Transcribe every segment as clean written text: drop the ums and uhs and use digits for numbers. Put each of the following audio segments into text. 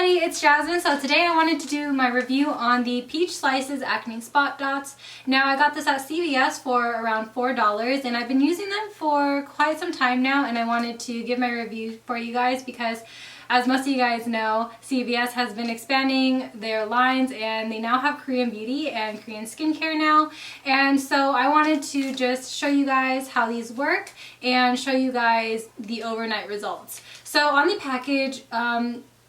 everybody, it's Jasmine. So today I wanted to do my review on the Peach Slices Acne Spot Dots. Now I got this at CVS for around $4 and I've been using them for quite some time now, and I wanted to give my review for you guys because, as most of you guys know, CVS has been expanding their lines and they now have Korean beauty and Korean skincare now. And so I wanted to just show you guys how these work and show you guys the overnight results. So on the package,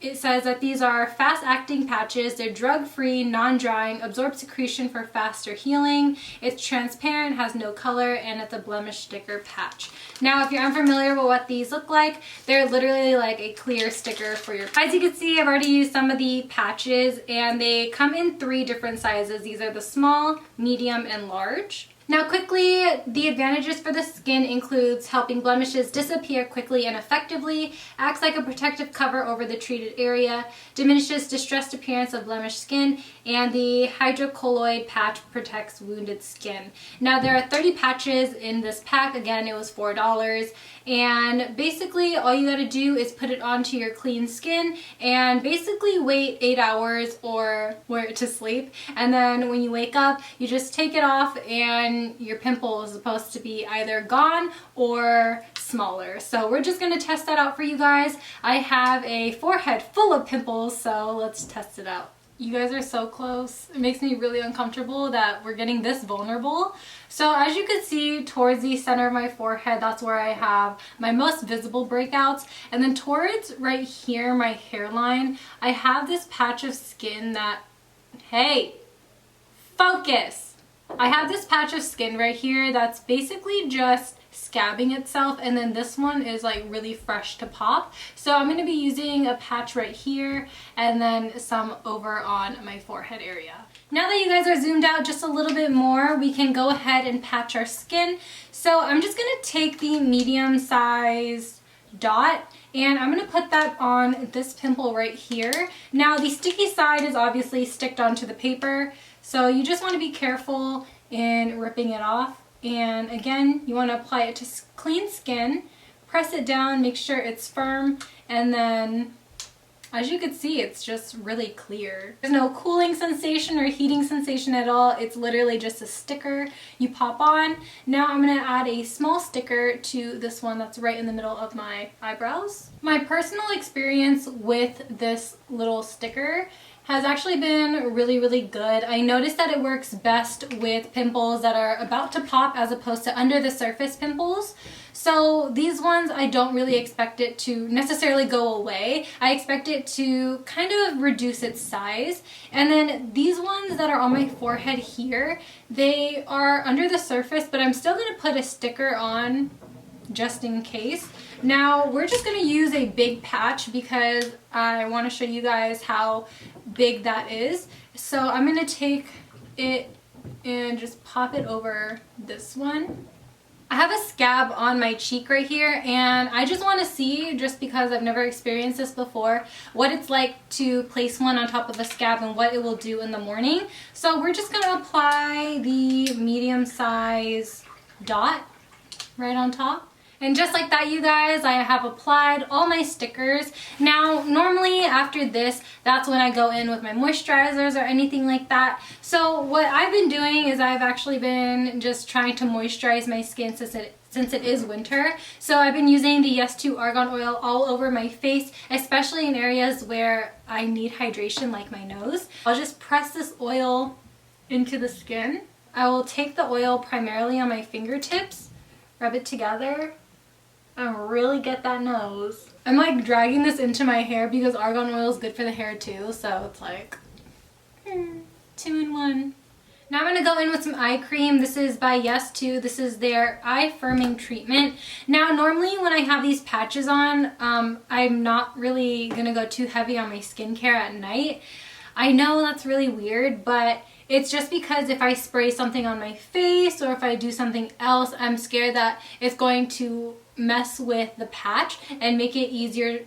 it says that these are fast-acting patches. They're drug-free, non-drying, absorb secretion for faster healing. It's transparent, has no color, and it's a blemish sticker patch. Now, if you're unfamiliar with what these look like, they're literally like a clear sticker for your... As you can see, I've already used some of the patches, and they come in 3 different sizes. These are the small, medium, and large. Now quickly, the advantages for the skin includes helping blemishes disappear quickly and effectively, acts like a protective cover over the treated area, diminishes distressed appearance of blemished skin, and the hydrocolloid patch protects wounded skin. Now there are 30 patches in this pack. Again, it was $4. And basically all you gotta do is put it onto your clean skin and basically wait 8 hours or wear it to sleep. And then when you wake up, you just take it off and your pimple is supposed to be either gone or smaller. So we're just gonna test that out for you guys. I have a forehead full of pimples, so let's test it out. You guys are so close. It makes me really uncomfortable that we're getting this vulnerable. So as you can see, towards the center of my forehead, that's where I have my most visible breakouts. And then towards right here, my hairline, I have this patch of skin that, hey, focus. I have this patch of skin right here that's basically just scabbing itself, and then this one is like really fresh to pop. So I'm going to be using a patch right here and then some over on my forehead area. Now that you guys are zoomed out just a little bit more, we can go ahead and patch our skin. So I'm just going to take the medium sized dot and I'm going to put that on this pimple right here. Now the sticky side is obviously sticked onto the paper, so you just want to be careful in ripping it off. And again, you want to apply it to clean skin, press it down, make sure it's firm, and then as you can see, it's just really clear. There's no cooling sensation or heating sensation at all. It's literally just a sticker you pop on. Now I'm going to add a small sticker to this one that's right in the middle of my eyebrows. My personal experience with this little sticker has actually been really good. I noticed that it works best with pimples that are about to pop as opposed to under the surface pimples. So these ones, I don't really expect it to necessarily go away. I expect it to kind of reduce its size. And then these ones that are on my forehead here, they are under the surface, but I'm still going to put a sticker on just in case. Now we're just going to use a big patch because I want to show you guys how big that is. So I'm going to take it and just pop it over this one. I have a scab on my cheek right here, and I just want to see, just because I've never experienced this before, what it's like to place one on top of a scab and what it will do in the morning. So we're just going to apply the medium size dot right on top. And just like that, you guys, I have applied all my stickers. Now, normally after this, that's when I go in with my moisturizers or anything like that. So what I've been doing is I've actually been just trying to moisturize my skin since it is winter. So I've been using the Yes2 Argan Oil all over my face, especially in areas where I need hydration like my nose. I'll just press this oil into the skin. I will take the oil primarily on my fingertips, rub it together, and really get that nose. I'm like dragging this into my hair because argan oil is good for the hair too, so it's like 2 in 1. Now I'm going to go in with some eye cream. This is by Yes2. This is their eye firming treatment. Now normally when I have these patches on, I'm not really going to go too heavy on my skincare at night. I know that's really weird, but it's just because if I spray something on my face or if I do something else, I'm scared that it's going to mess with the patch and make it easier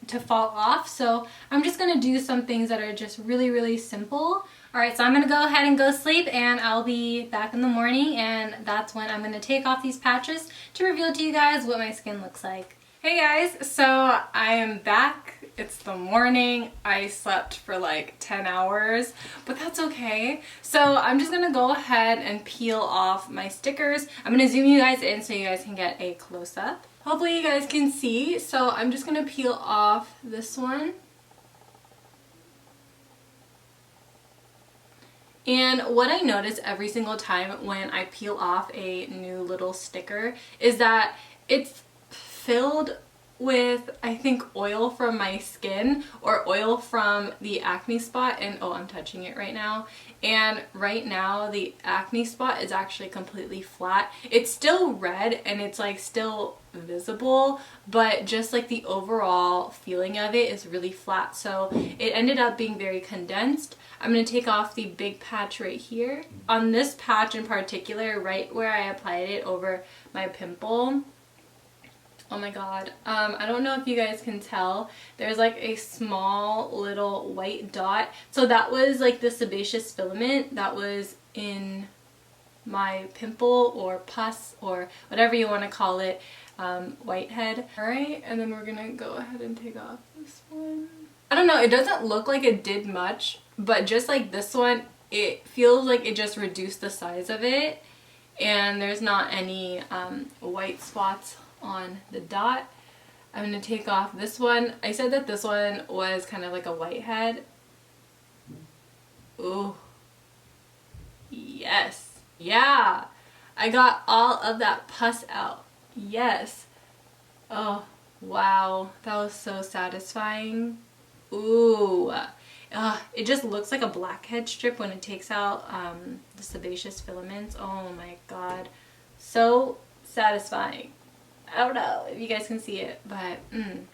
to fall off. So I'm just going to do some things that are just really simple. Alright, so I'm going to go ahead and go sleep, and I'll be back in the morning, and that's when I'm going to take off these patches to reveal to you guys what my skin looks like. Hey guys, so I am back. It's the morning. I slept for like 10 hours, but that's okay. So I'm just gonna go ahead and peel off my stickers. I'm gonna zoom you guys in so you guys can get a close-up. Hopefully you guys can see. So I'm just gonna peel off this one. And what I notice every single time when I peel off a new little sticker is that it's filled with, I think, oil from my skin or oil from the acne spot. And oh, I'm touching it right now. And right now the acne spot is actually completely flat. It's still red and it's like still visible, but just like the overall feeling of it is really flat. So it ended up being very condensed. I'm going to take off the big patch right here. On this patch in particular, right where I applied it over my pimple, oh my god, I don't know if you guys can tell, there's like a small little white dot. So that was like the sebaceous filament that was in my pimple or pus or whatever you want to call it, whitehead. Alright, and then we're gonna go ahead and take off this one. I don't know, it doesn't look like it did much, but just like this one, it feels like it just reduced the size of it, and there's not any white spots on the dot. I'm going to take off this one. I said that this one was kind of like a whitehead. Ooh. Yes. Yeah. I got all of that pus out. Yes. Oh, wow. That was so satisfying. Ooh. It just looks like a blackhead strip when it takes out the sebaceous filaments. Oh my god. So satisfying. I don't know if you guys can see it, but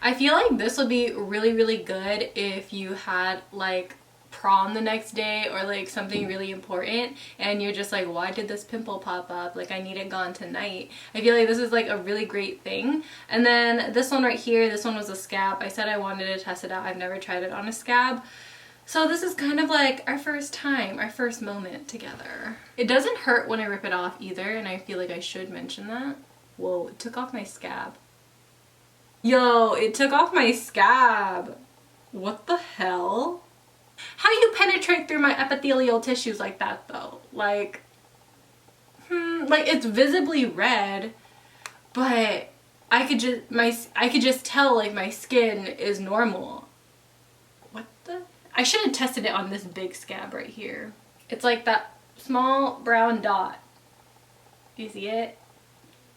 I feel like this would be really, really good if you had like prom the next day or like something really important and you're just like, why did this pimple pop up? Like, I need it gone tonight. I feel like this is like a really great thing. And then this one right here, this one was a scab. I said I wanted to test it out. I've never tried it on a scab. So this is kind of like our first time, our first moment together. It doesn't hurt when I rip it off either, and I feel like I should mention that. Whoa, it took off my scab. Yo, it took off my scab. What the hell? How do you penetrate through my epithelial tissues like that though? Like, like it's visibly red, but I could just tell like my skin is normal. What the? I should have tested it on this big scab right here. It's like that small brown dot. Do you see it?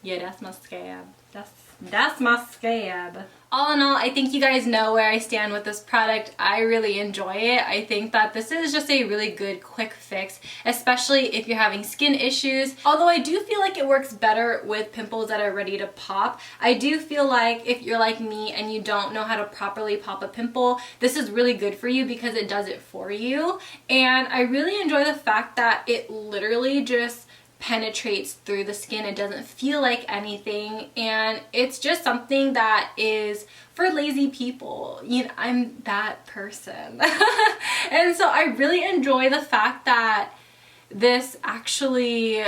Yeah, that's my scab. That's my scab. All in all, I think you guys know where I stand with this product. I really enjoy it. I think that this is just a really good quick fix, especially if you're having skin issues. Although I do feel like it works better with pimples that are ready to pop. I do feel like if you're like me and you don't know how to properly pop a pimple, this is really good for you because it does it for you. And I really enjoy the fact that it literally just penetrates through the skin. It doesn't feel like anything, and it's just something that is for lazy people. You know, I'm that person. And so I really enjoy the fact that this actually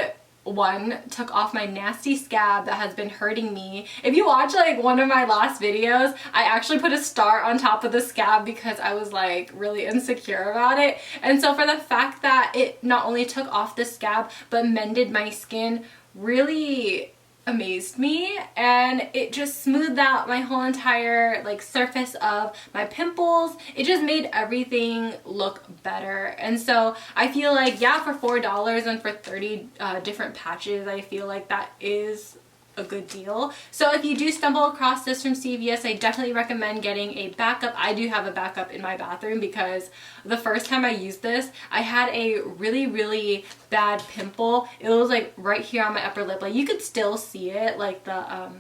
took off my nasty scab that has been hurting me. If you watch like one of my last videos, I actually put a star on top of the scab because I was like really insecure about it. And so for the fact that it not only took off the scab but mended my skin really amazed me, and it just smoothed out my whole entire like surface of my pimples. It just made everything look better. And so I feel like, yeah, for $4 and for 30 different patches, I feel like that is a good deal. So if you do stumble across this from CVS, I definitely recommend getting a backup. I do have a backup in my bathroom because the first time I used this, I had a really, really bad pimple. It was like right here on my upper lip. Like you could still see it, like the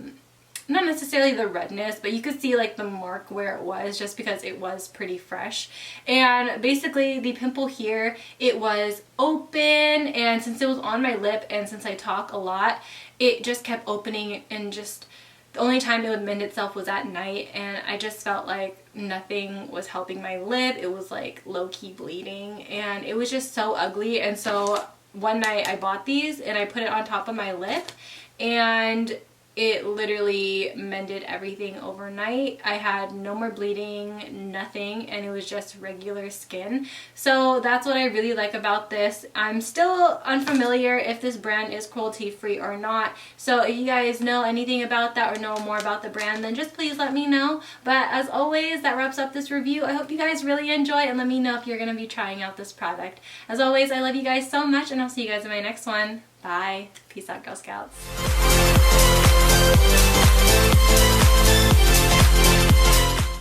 not necessarily the redness, but you could see like the mark where it was just because it was pretty fresh. And basically the pimple here, it was open, and since it was on my lip and since I talk a lot, it just kept opening, and just the only time it would mend itself was at night, and I just felt like nothing was helping my lip. It was like low-key bleeding, and it was just so ugly. And so one night I bought these and I put it on top of my lip, and it literally mended everything overnight. I had no more bleeding, nothing, and it was just regular skin. So that's what I really like about this. I'm still unfamiliar if this brand is cruelty free or not. So if you guys know anything about that or know more about the brand, then just please let me know. But as always, that wraps up this review. I hope you guys really enjoy, and let me know if you're going to be trying out this product. As always, I love you guys so much, and I'll see you guys in my next one. Bye. Peace out, Girl Scouts.